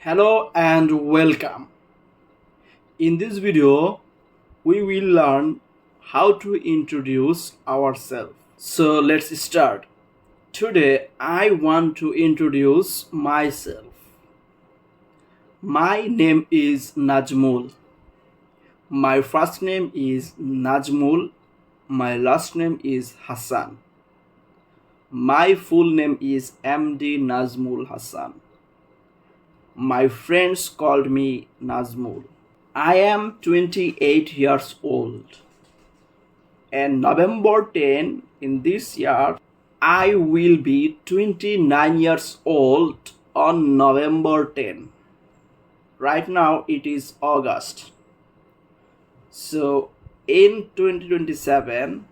Hello and welcome. In this video, we will learn how to introduce ourselves. So let's start. Today, I want to introduce myself. My name is Najmul. My first name is Najmul. My last name is Hassan. My full name is MD Nazmul Hassan. My friends called me Nazmul. I am 28 years old, and November 10 in this year I will be 29 years old on November 10. Right now it is August. So in 2027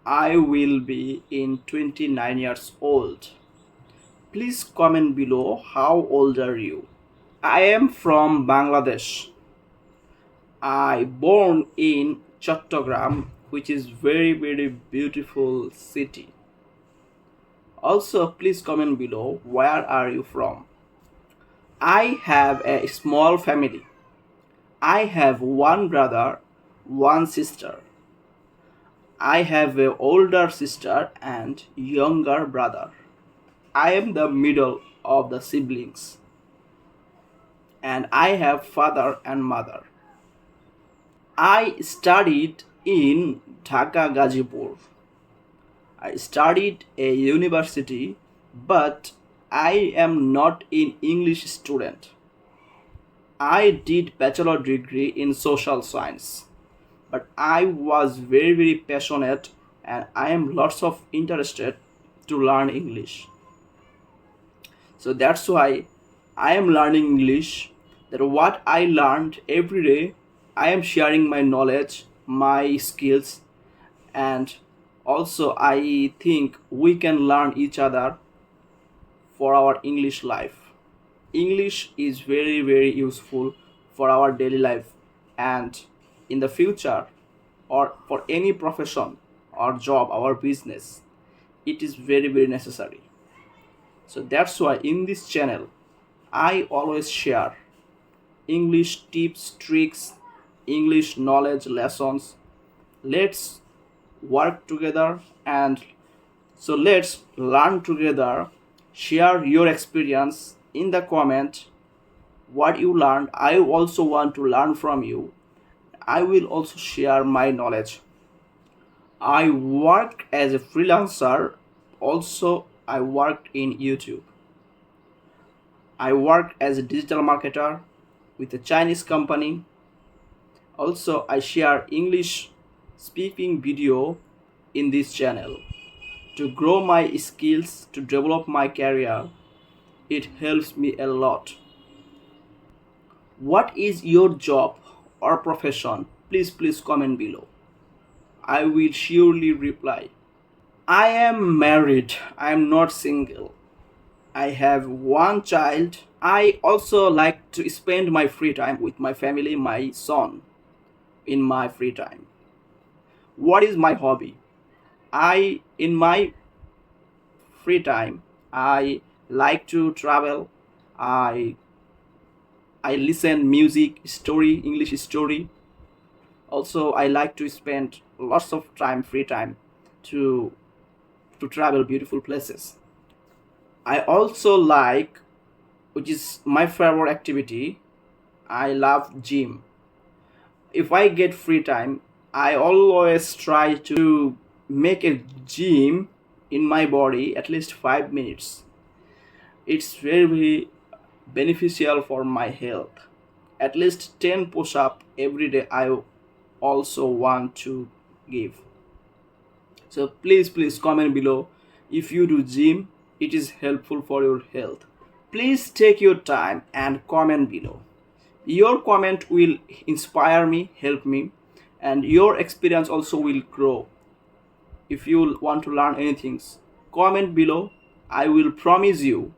I will be in 29 years old. Please comment below how old are you? I am from Bangladesh. I born in Chattogram, which is very beautiful city. Also, please comment below where are you from. I have a small family. I have one brother, one sister. I have an older sister and younger brother. I am the middle of the siblings, and I have father and mother. I studied in Dhaka, Gazipur. I studied a university, but I am not an English student. I did bachelor degree in social science, but I was very passionate and I am lots of interested to learn English. So that's why I am learning English. That what I learned every day, I am sharing my knowledge, my skills, and also I think we can learn each other for our English life. English is very useful for our daily life, and in the future or for any profession or job or business, it is very necessary. So that's why in this channel I always share English tips, tricks, English knowledge lessons. Let's work together, and so let's learn together. Share your experience in the comment what you learned. I also want to learn from you. I will also share my knowledge. I work as a freelancer. Also, I worked in YouTube. I work as a digital marketer with a Chinese company. Also, I share English speaking video in this channel. To grow my skills, to develop my career, it helps me a lot. What is your job or profession? Please comment below. I will surely reply. I am married. I am not single. I have one child. I also like to spend my free time with my family, my son, in my free time. What is my hobby? In my free time, I like to travel. I listen music, story, English story. Also, I like to spend lots of time, free time, to travel beautiful places. I also like, which is my favorite activity, I love gym. If I get free time, I always try to make a gym in my body at least 5 minutes. It's very beneficial for my health. At least 10 push-up every day I also want to give. So please comment below if you do gym, it is helpful for your health. Please take your time and comment below. Your comment will inspire me, help me, and your experience also will grow. If you want to learn anything, comment below. I will promise you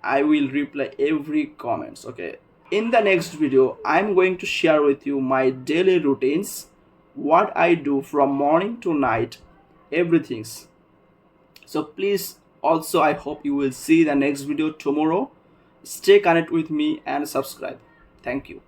I will reply every comments. Okay, in the next video I'm going to share with you my daily routines, what I do from morning to night, everything. So please, also I hope you will see the next video tomorrow. Stay connected with me and subscribe. Thank you.